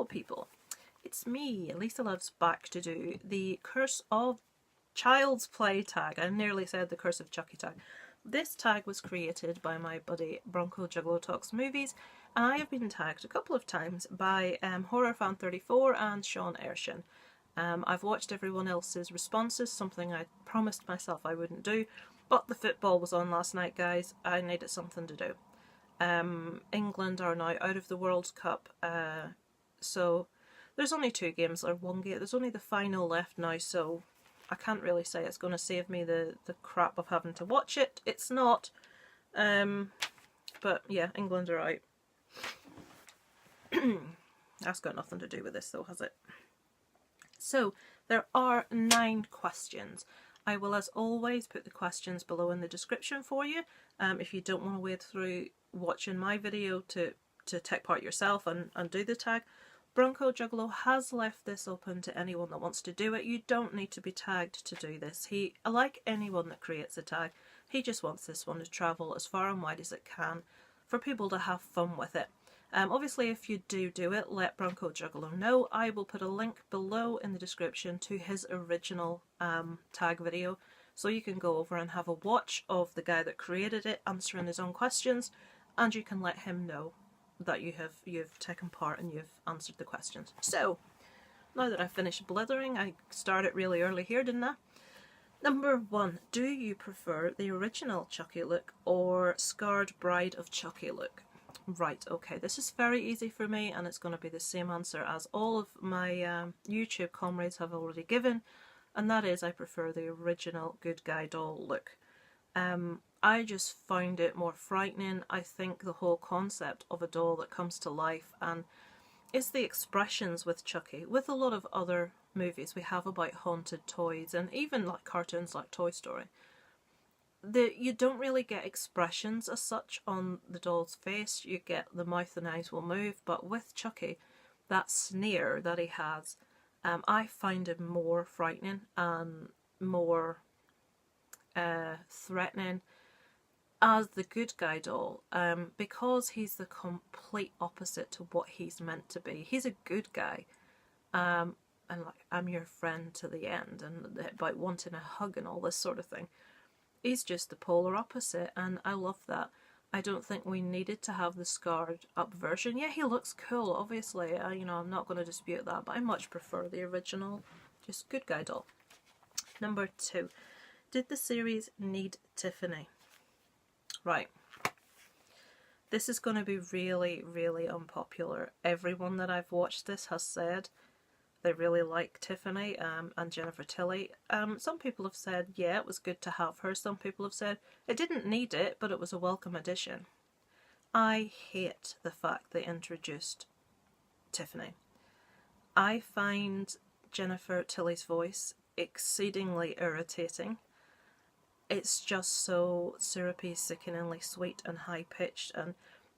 people, it's me, Lisa Loves, back to do the Curse of Child's Play tag. I nearly said the Curse of Chucky tag. This tag was created by my buddy BRONCOJUGGALO Talks Movies, and I have been tagged a couple of times by HorrorFan34 and Sean Ershin. I've watched everyone else's responses, something I promised myself I wouldn't do, but the football was on last night, guys. I needed something to do. England are now out of the World Cup, so there's only 2 games, or 1 game. There's only the final left now, so I can't really say it's going to save me the crap of having to watch it. It's not. But yeah, England are out. That's got nothing to do with this though, has it? So, there are 9 questions. I will, as always, put the questions below in the description for you. If you don't want to wade through watching my video to take part yourself and do the tag, BRONCOJUGGALO has left this open to anyone that wants to do it. You don't need to be tagged to do this. He, like anyone that creates a tag, he just wants this one to travel as far and wide as it can for people to have fun with it. Obviously, if you do it, let BRONCOJUGGALO know. I will put a link below in the description to his original tag video, so you can go over and have a watch of the guy that created it answering his own questions, and you can let him know that you've taken part and you've answered the questions. So, now that I've finished blithering, I started really early here, didn't I? Number 1, do you prefer the original Chucky look or scarred Bride of Chucky look? Right, okay, this is very easy for me, and it's going to be the same answer as all of my YouTube comrades have already given, and that is I prefer the original good guy doll look. I just found it more frightening. I think the whole concept of a doll that comes to life, and it's the expressions with Chucky. With a lot of other movies we have about haunted toys, and even like cartoons like Toy Story, you don't really get expressions as such on the doll's face. You get the mouth and eyes will move, but with Chucky, that sneer that he has, I find him more frightening and more threatening as the good guy doll, because he's the complete opposite to what he's meant to be. He's a good guy, and like, I'm your friend to the end, and about wanting a hug and all this sort of thing. He's just the polar opposite, and I love that. I don't think we needed to have the scarred up version. Yeah, he looks cool, obviously, you know, I'm not going to dispute that, but I much prefer the original, just good guy doll. Number 2, did the series need Tiffany? Right, this is going to be really, really unpopular. Everyone that I've watched this has said they really like Tiffany and Jennifer Tilly. Some people have said, yeah, it was good to have her. Some people have said it didn't need it, but it was a welcome addition. I hate the fact they introduced Tiffany. I find Jennifer Tilly's voice exceedingly irritating. It's just so syrupy, sickeningly sweet and high-pitched, and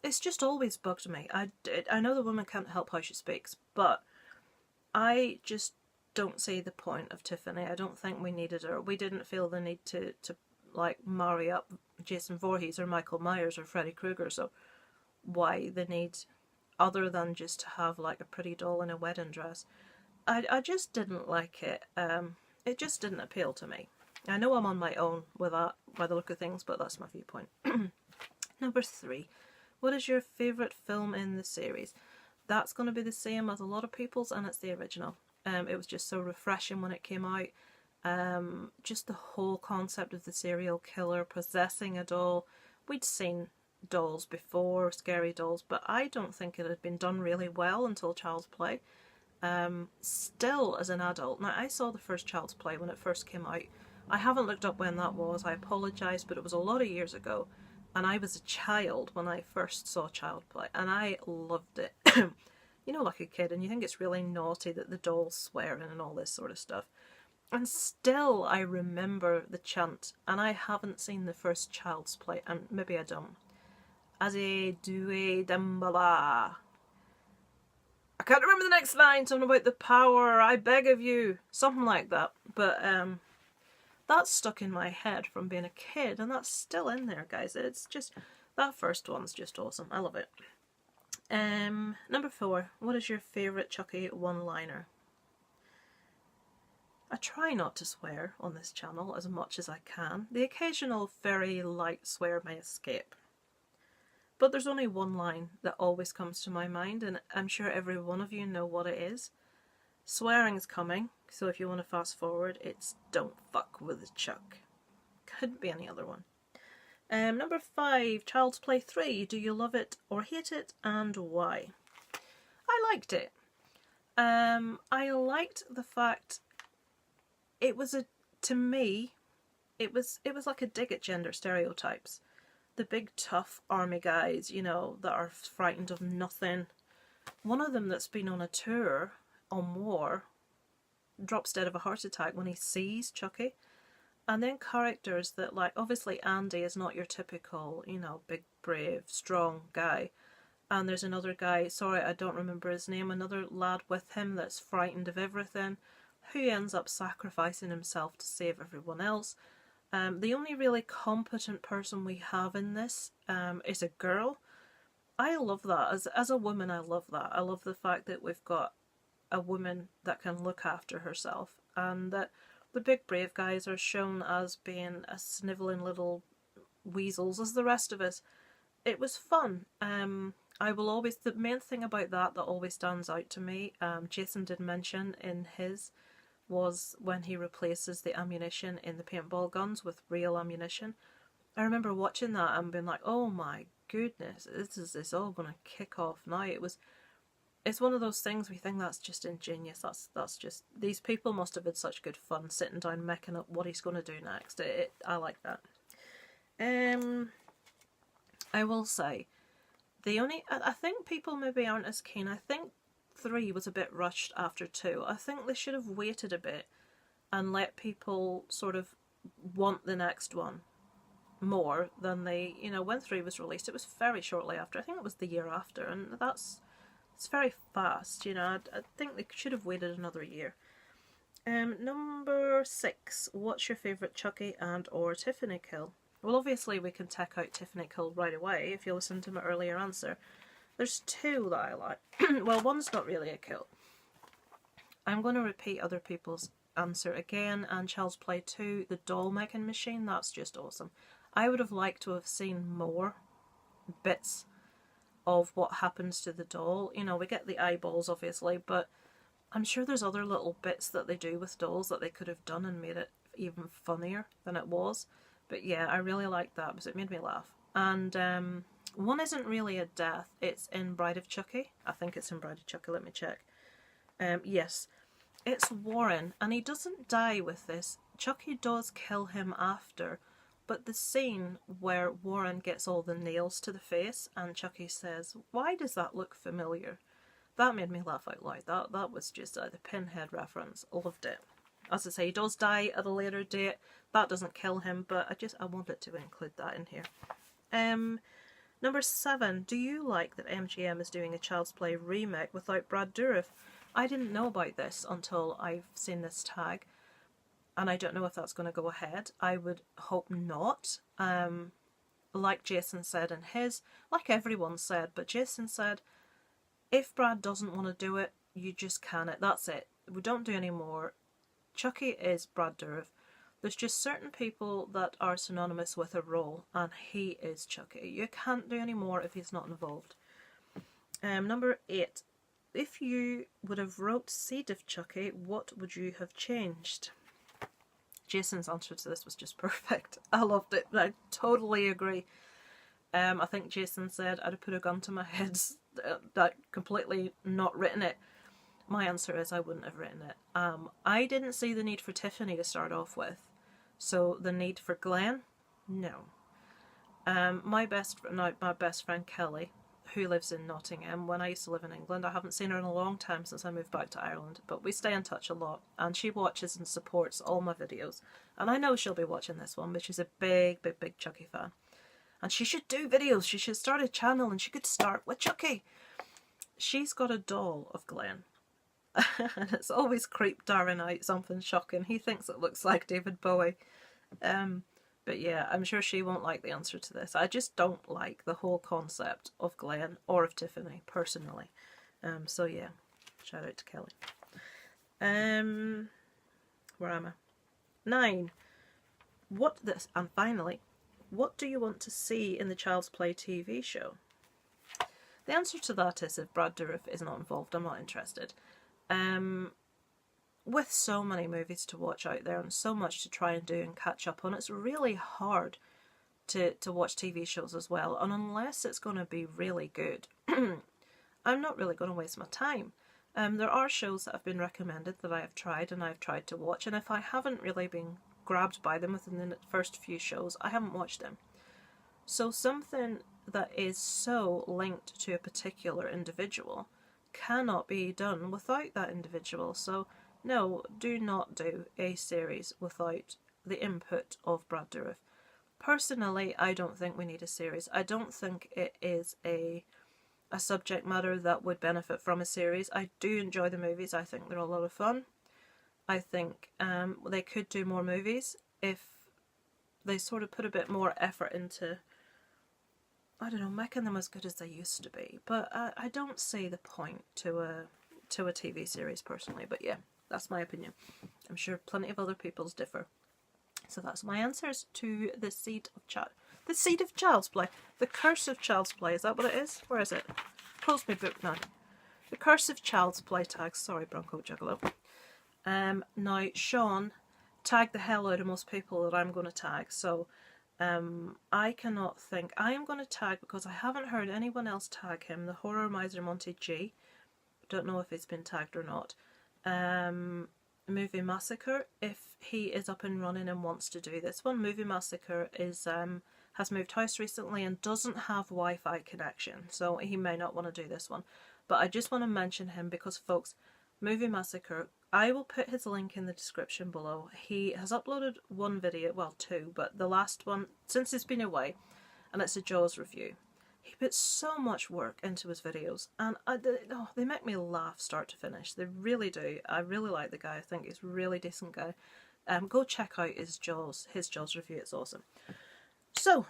it's just always bugged me. I know the woman can't help how she speaks, but I just don't see the point of Tiffany. I don't think we needed her. We didn't feel the need to like marry up Jason Voorhees or Michael Myers or Freddy Krueger, so why the need other than just to have like a pretty doll in a wedding dress? I just didn't like it. It just didn't appeal to me. I know I'm on my own with that by the look of things, but that's my viewpoint. Number 3, what is your favourite film in the series? That's going to be the same as a lot of people's, and it's the original. It was just so refreshing when it came out. Just the whole concept of the serial killer possessing a doll. We'd seen dolls before, scary dolls, but I don't think it had been done really well until Child's Play. Still, as an adult, now I saw the first Child's Play when it first came out. I haven't looked up when that was, I apologise, but it was a lot of years ago, and I was a child when I first saw Child's Play, and I loved it. You know, like a kid, and you think it's really naughty that the doll's swearing and all this sort of stuff. And still I remember the chant, and I haven't seen the first Child's Play, and maybe I don't. Aze due dambala. I can't remember the next line, something about the power, I beg of you, something like that. But that's stuck in my head from being a kid, and that's still in there, guys. It's just, that first one's just awesome. I love it. Number 4. What is your favourite Chucky one-liner? I try not to swear on this channel as much as I can. The occasional very light swear may escape. But there's only one line that always comes to my mind, and I'm sure every one of you know what it is. Swearing's coming, so if you want to fast forward, it's "Don't fuck with Chuck." Couldn't be any other one. Number 5, Child's Play 3. Do you love it or hate it, and why? I liked it. I liked the fact it was to me, it was like a dig at gender stereotypes. The big tough army guys, you know, that are frightened of nothing. One of them that's been on a tour on war drops dead of a heart attack when he sees Chucky. And then characters that, like, obviously Andy is not your typical, you know, big, brave, strong guy. And there's another guy, sorry I don't remember his name, another lad with him that's frightened of everything, who ends up sacrificing himself to save everyone else. The only really competent person we have in this is a girl. I love that. As a woman, I love that. I love the fact that we've got a woman that can look after herself, and that the big brave guys are shown as being as snivelling little weasels as the rest of us. It was fun. I will always, the main thing about that always stands out to me, Jason did mention in his, was when he replaces the ammunition in the paintball guns with real ammunition. I remember watching that and being like, oh my goodness, it's all going to kick off now. It's one of those things we think that's just ingenious. That's just, these people must have had such good fun sitting down making up what he's going to do next. I like that. I will say, I think people maybe aren't as keen. I think 3 was a bit rushed after 2. I think they should have waited a bit and let people sort of want the next one more than they, you know, when 3 was released, it was very shortly after. I think it was the year after, and it's very fast, you know. I think they should have waited another year. Number 6, what's your favourite Chucky and or Tiffany kill? Well, obviously we can take out Tiffany kill right away if you listen to my earlier answer. There's 2 that I like. Well, one's not really a kill. I'm going to repeat other people's answer again, and Child's Play 2, the doll making machine, that's just awesome. I would have liked to have seen more bits of what happens to the doll. You know, we get the eyeballs obviously, but I'm sure there's other little bits that they do with dolls that they could have done and made it even funnier than it was. But yeah, I really liked that because it made me laugh. And one isn't really a death, it's in Bride of Chucky. I think it's in Bride of Chucky, let me check. Yes, it's Warren, and he doesn't die with this. Chucky does kill him after, but the scene where Warren gets all the nails to the face and Chucky says, "Why does that look familiar?" That made me laugh out loud. That was just the Pinhead reference. Loved it. As I say, he does die at a later date. That doesn't kill him, but I wanted to include that in here. Number 7. Do you like that MGM is doing a Child's Play remake without Brad Dourif? I didn't know about this until I've seen this tag, and I don't know if that's going to go ahead. I would hope not. Like Jason said in his, like everyone said, but Jason said, if Brad doesn't want to do it, you just can it. That's it. We don't do any more. Chucky is Brad Dourif. There's just certain people that are synonymous with a role, and he is Chucky. You can't do any more if he's not involved. Number 8. If you would have wrote Seed of Chucky, what would you have changed? Jason's answer to this was just perfect. I loved it. I totally agree. I think Jason said I'd have put a gun to my head, that completely not written it. My answer is I wouldn't have written it. I didn't see the need for Tiffany to start off with. So the need for Glenn? No. My best friend Kelly, who lives in Nottingham, when I used to live in England, I haven't seen her in a long time since I moved back to Ireland, but we stay in touch a lot, and she watches and supports all my videos. And I know she'll be watching this one, but she's a big Chucky fan. And she should do videos. She should start a channel, and she could start with Chucky. She's got a doll of Glenn. And it's always creeped Darren out, something shocking. He thinks it looks like David Bowie. But yeah, I'm sure she won't like the answer to this. I just don't like the whole concept of Glenn or of Tiffany, personally. So yeah, shout out to Kelly. Where am I? 9. And finally, what do you want to see in the Child's Play TV show? The answer to that is if Brad Dourif is not involved, I'm not interested. With so many movies to watch out there and so much to try and do and catch up on, it's really hard to watch TV shows as well. And unless it's going to be really good, I'm not really going to waste my time. There are shows that have been recommended that I have tried and I've tried to watch, and if I haven't really been grabbed by them within the first few shows, I haven't watched them. So something that is so linked to a particular individual cannot be done without that individual. So no, do not do a series without the input of Brad Dourif. Personally, I don't think we need a series. I don't think it is a subject matter that would benefit from a series. I do enjoy the movies. I think they're a lot of fun. I think they could do more movies if they sort of put a bit more effort into, I don't know, making them as good as they used to be. But I don't see the point to a TV series personally. But yeah, that's my opinion. I'm sure plenty of other people's differ. So that's my answers to the Seed of Child's Play. The Curse of Child's Play. Is that what it is? Where is it? Close my book now. The Curse of Child's Play tags. Sorry, Bronco Juggalo. Now, Sean tagged the hell out of most people that I'm going to tag. So I cannot think. I am going to tag, because I haven't heard anyone else tag him, the Horror Miser Monty G. Don't know if it's been tagged or not. Movie Massacre, if he is up and running and wants to do this one. Movie Massacre is has moved house recently and doesn't have Wi-Fi connection, so he may not want to do this one. But I just want to mention him because, folks, Movie Massacre, I will put his link in the description below. He has uploaded one video, well 2, but the last one since he's been away, and it's a Jaws review. He puts so much work into his videos, and they make me laugh start to finish. They really do. I really like the guy. I think he's a really decent guy. Go check out his Jaws review. It's awesome. So,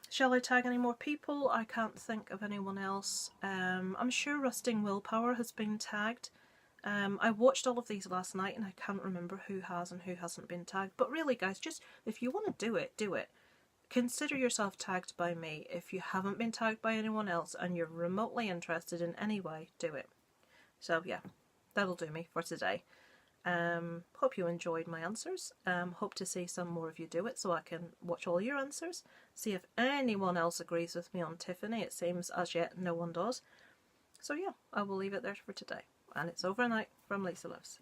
shall I tag any more people? I can't think of anyone else. I'm sure Rusting Willpower has been tagged. I watched all of these last night, and I can't remember who has and who hasn't been tagged. But really, guys, just if you want to do it, do it. Consider yourself tagged by me. If you haven't been tagged by anyone else and you're remotely interested in any way, do it. So yeah, that'll do me for today. Hope you enjoyed my answers. Hope to see some more of you do it so I can watch all your answers. See if anyone else agrees with me on Tiffany. It seems as yet no one does. So yeah, I will leave it there for today. And it's over and out from Lisa Loves.